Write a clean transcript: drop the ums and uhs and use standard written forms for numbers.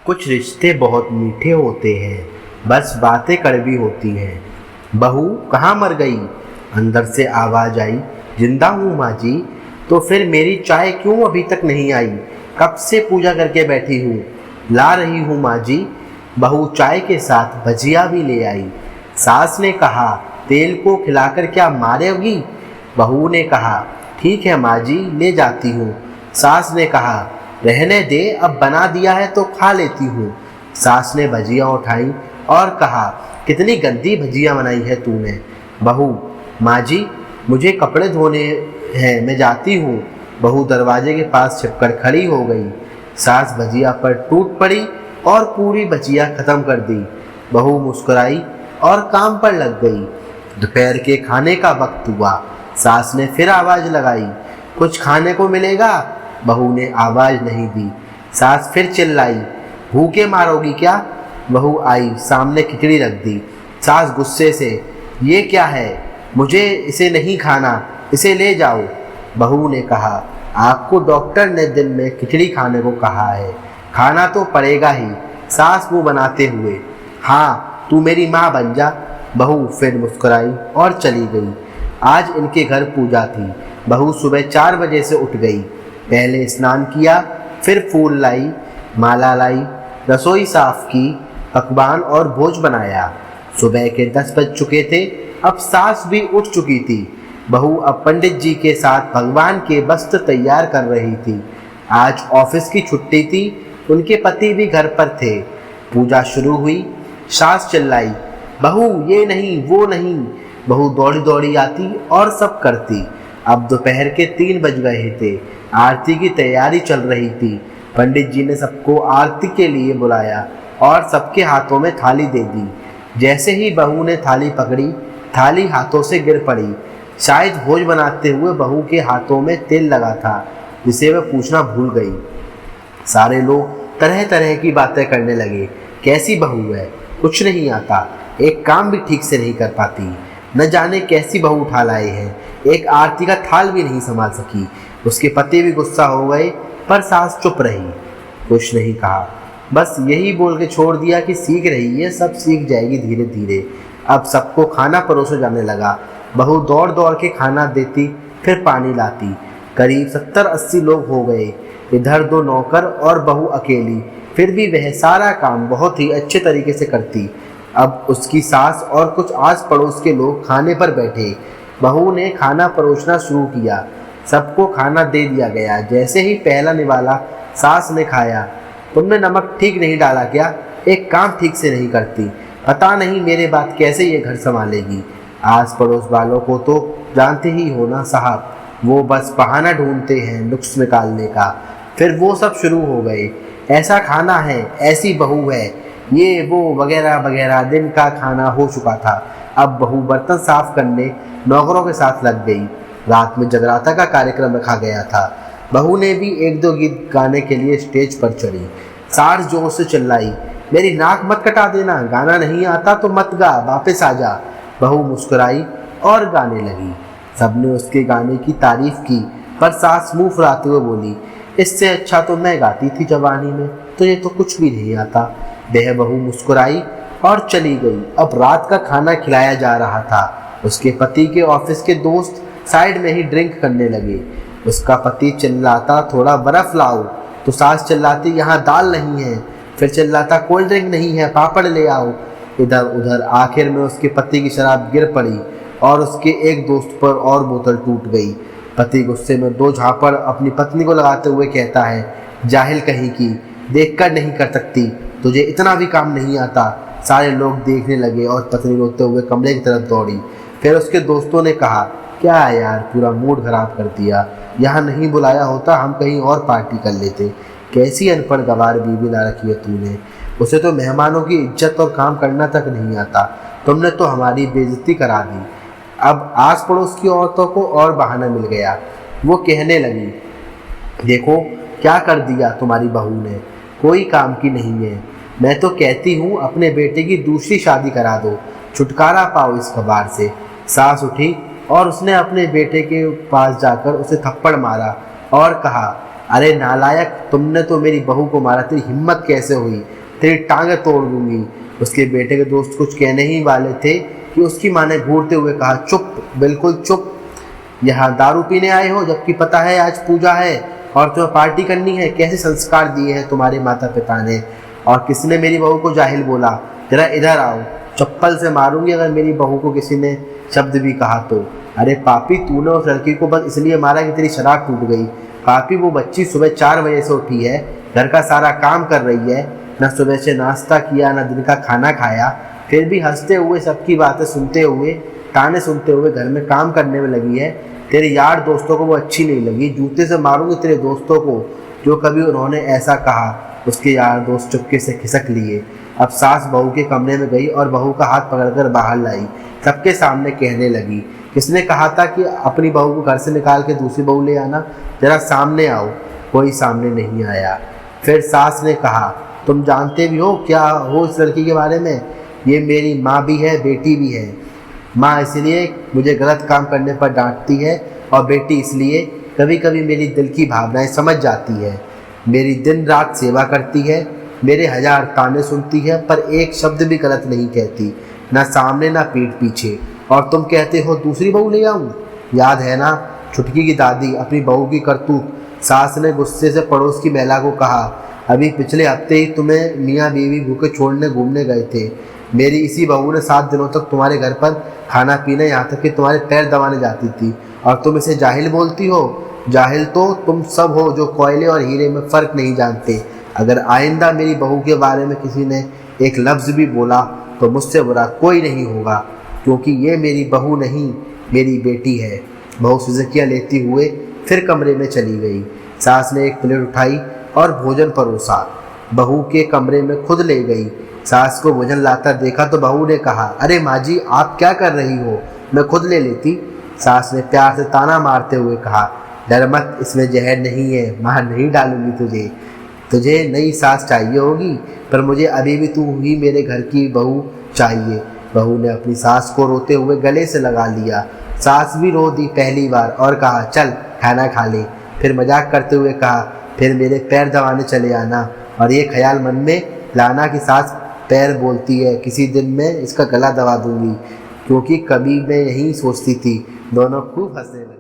कुछ रिश्ते बहुत मीठे होते हैं, बस बातें कड़वी होती हैं। बहू कहाँ मर गई? अंदर से आवाज आई। जिंदा हूँ माँ जी। तो फिर मेरी चाय क्यों अभी तक नहीं आई? कब से पूजा करके बैठी हूँ। ला रही हूँ माँ जी। बहू चाय के साथ भजिया भी ले आई। सास ने कहा, तेल को खिलाकर क्या मारेगी? बहू ने कहा, ठीक है माँ जी, ले जाती हूँ। सास ने कहा, रहने दे, अब बना दिया है तो खा लेती हूँ। सास ने भजिया उठाई और कहा, कितनी गंदी भजिया बनाई है तूने। बहू, माँ जी मुझे कपड़े धोने हैं, मैं जाती हूँ। बहू दरवाजे के पास छिपकर खड़ी हो गई। सास भजिया पर टूट पड़ी और पूरी भजिया खत्म कर दी। बहू मुस्कुराई और काम पर लग गई। दोपहर के खाने का वक्त हुआ। सास ने फिर आवाज लगाई, कुछ खाने को मिलेगा? बहू ने आवाज नहीं दी। सास फिर चिल्लाई, भूखे मारोगी क्या? बहू आई, सामने खिचड़ी रख दी। सास गुस्से से, ये क्या है? मुझे इसे नहीं खाना, इसे ले जाओ। बहू ने कहा, आपको डॉक्टर ने दिन में खिचड़ी खाने को कहा है, खाना तो पड़ेगा ही। सास मुंह बनाते हुए, हाँ तू मेरी माँ बन जा। बहू फिर मुस्कुराई और चली गई। आज इनके घर पूजा थी। बहू सुबह 4 बजे से उठ गई। पहले स्नान किया, फिर फूल लाई, माला लाई, रसोई साफ की, पकवान और भोज बनाया। सुबह के 10 बज चुके थे। अब सास भी उठ चुकी थी। बहू अब पंडित जी के साथ भगवान के वस्त्र तैयार कर रही थी। आज ऑफिस की छुट्टी थी। उनके पति भी घर पर थे। पूजा शुरू हुई। सास चिल्लाई, बहू ये नहीं वो नहीं। बहू दौड़ी दौड़ी आती और सब करती। अब दोपहर के 3 बज गए थे। आरती की तैयारी चल रही थी। पंडित जी ने सबको आरती के लिए बुलाया और सबके हाथों में थाली दे दी। जैसे ही बहू ने थाली पकड़ी, थाली हाथों से गिर पड़ी। शायद भोज बनाते हुए बहू के हाथों में तेल लगा था, जिसे वह पूछना भूल गई। सारे लोग तरह तरह की बातें करने लगे। कैसी बहू है, कुछ नहीं आता, एक काम भी ठीक से नहीं कर पाती, न जाने कैसी बहू उठा लाए हैं, एक आरती का थाल भी नहीं संभाल सकी। उसके पति भी गुस्सा हो गए, पर सास चुप रही, कुछ नहीं कहा, बस यही बोल के छोड़ दिया कि सीख रही है, सब सीख जाएगी धीरे धीरे। अब सबको खाना परोसा जाने लगा। बहू दौड़ दौड़ के खाना देती, फिर पानी लाती। करीब 70-80 लोग हो गए। इधर 2 नौकर और बहू अकेली, फिर भी वह सारा काम बहुत ही अच्छे तरीके से करती। अब उसकी सास और कुछ आस पड़ोस के लोग खाने पर बैठे। बहू ने खाना परोसना शुरू किया। सबको खाना दे दिया गया। जैसे ही पहला निवाला सास ने खाया, तुमने नमक ठीक नहीं डाला क्या? एक काम ठीक से नहीं करती, पता नहीं मेरे बाद कैसे ये घर संभालेगी। आस पड़ोस वालों को तो जानते ही हो ना साहब, वो बस बहाना ढूंढते हैं नुक्स निकालने का। फिर वो सब शुरू हो गए, ऐसा खाना है, ऐसी बहू है, ये वो वगैरह वगैरह। दिन का खाना हो चुका था। अब बहू बर्तन साफ करने नौकरों के साथ लग गई। रात में जगराता का कार्यक्रम रखा गया था। बहू ने भी 1-2 गीत गाने के लिए स्टेज पर चढ़ी। सास जोर से चिल्लाई, मेरी नाक मत कटा देना, गाना नहीं आता तो मत गा, वापस आ जा। बहू मुस्कुराई और गाने लगी। सबने उसके गाने की तारीफ की, पर सास मुंह फुलाते हुए बोली, इससे अच्छा तो मैं गाती थी जवानी में, तुझे तो कुछ भी नहीं आता। वह बहू मुस्कुराई और चली गई। अब रात का खाना खिलाया जा रहा था। उसके पति के ऑफिस के दोस्त साइड में ही ड्रिंक करने लगे। उसका पति चिल्लाता, थोड़ा बर्फ लाओ, तो सास चिल्लाती, यहाँ दाल नहीं है। फिर चिल्लाता, कोल्ड ड्रिंक नहीं है, पापड़ ले आओ। इधर उधर आखिर में उसके पति की शराब गिर पड़ी और उसके एक दोस्त पर और बोतल टूट गई। पति गुस्से में 2 झापड़ अपनी पत्नी को लगाते हुए कहता है, जाहिल कहीं की, देखकर नहीं कर सकती, तुझे इतना भी काम नहीं आता। सारे लोग देखने लगे और पत्नी रोते हुए कमरे की तरफ दौड़ी। फिर उसके दोस्तों ने कहा, क्या है यार, पूरा मूड खराब कर दिया, यहाँ नहीं बुलाया होता, हम कहीं और पार्टी कर लेते। कैसी अनपढ़ गवार बीवी ला रखी है तूने, उसे तो मेहमानों की इज्जत और काम करना तक नहीं आता, तुमने तो हमारी बेइज्जती करा दी। अब आस पड़ोस की औरतों को और बहाना मिल गया। वो कहने लगी, देखो क्या कर दिया तुम्हारी बहू ने, कोई काम की नहीं है। मैं तो कहती हूँ अपने बेटे की दूसरी शादी करा दो, छुटकारा पाओ इस खबर से। सास उठी और उसने अपने बेटे के पास जाकर उसे थप्पड़ मारा और कहा, अरे नालायक, तुमने तो मेरी बहू को मारा, तेरी हिम्मत कैसे हुई, तेरी टांगें तोड़ दूंगी। उसके बेटे के दोस्त कुछ कहने ही वाले थे कि उसकी माँ ने घूरते हुए कहा, चुप, बिल्कुल चुप। यहाँ दारू पीने आए हो जबकि पता है आज पूजा है और तुम्हें पार्टी करनी है। कैसे संस्कार दिए हैं तुम्हारे माता पिता ने। और किसने मेरी बहू को जाहिल बोला? जरा इधर आओ, चप्पल से मारूंगी अगर मेरी बहू को किसी ने शब्द भी कहा तो। अरे पापी, तूने उस लड़की को बस इसलिए मारा कि तेरी शराब टूट गई। पापी, वो बच्ची सुबह 4 बजे से उठी है, घर का सारा काम कर रही है, न सुबह से नाश्ता किया न दिन का खाना खाया, फिर भी हंसते हुए सबकी बातें सुनते हुए, ताने सुनते हुए घर में काम करने में लगी है। तेरे यार दोस्तों को वो अच्छी नहीं लगी। जूते से मारूंगी तेरे दोस्तों को जो कभी उन्होंने ऐसा कहा। उसके यार दोस्त चुपके से खिसक लिए। अब सास बहू के कमरे में गई और बहू का हाथ पकड़कर बाहर लाई। सबके सामने कहने लगी, किसने कहा था कि अपनी बहू को घर से निकाल के दूसरी बहू ले आना? जरा सामने आओ। कोई सामने नहीं आया। फिर सास ने कहा, तुम जानते भी हो क्या हो इस लड़की के बारे में? ये मेरी माँ भी है, बेटी भी है। माँ इसलिए मुझे गलत काम करने पर डांटती है और बेटी इसलिए कभी कभी मेरी दिल की भावनाएं समझ जाती है। मेरी दिन रात सेवा करती है, मेरे 1000 ताने सुनती है, पर एक शब्द भी गलत नहीं कहती, ना सामने ना पीठ पीछे। और तुम कहते हो दूसरी बहू ले आऊं? याद है ना छुटकी की दादी, अपनी बहू की करतूत। सास ने गुस्से से पड़ोस की महिला को कहा, अभी पिछले हफ्ते ही तुम्हें मियाँ बीवी भूखे छोड़ने घूमने गए थे। मेरी इसी बहू ने 7 दिनों तक तुम्हारे घर पर खाना पीना, यहाँ तक कि तुम्हारे पैर दबाने जाती थी, और तुम इसे जाहिल बोलती हो। जाहिल तो तुम सब हो जो कोयले और हीरे में फ़र्क नहीं जानते। अगर आइंदा मेरी बहू के बारे में किसी ने एक लफ्ज़ भी बोला तो मुझसे बुरा कोई नहीं होगा, क्योंकि ये मेरी बहू नहीं, मेरी बेटी है। बहू सिजकियाँ लेती हुए फिर कमरे में चली गई। सास ने एक प्लेट उठाई और भोजन परोसा, बहू के कमरे में खुद ले गई। सास को भोजन लाता देखा तो बहू ने कहा, अरे माँ जी, आप क्या कर रही हो, मैं खुद ले लेती। सास ने प्यार से ताना मारते हुए कहा, डर मत, इसमें जहर नहीं है, माँ नहीं डालूंगी तुझे। तुझे नई सास चाहिए होगी, पर मुझे अभी भी तू ही मेरे घर की बहू चाहिए। बहू ने अपनी सास को रोते हुए गले से लगा लिया। सास भी रो दी पहली बार और कहा, चल खाना खा ले। फिर मजाक करते हुए कहा, फिर मेरे पैर दबाने चले आना, और ये ख्याल मन में लाना कि सास पैर बोलती है, किसी दिन मैं इसका गला दबा दूंगी, क्योंकि कभी मैं यही सोचती थी। दोनों खूब हंसने लगे।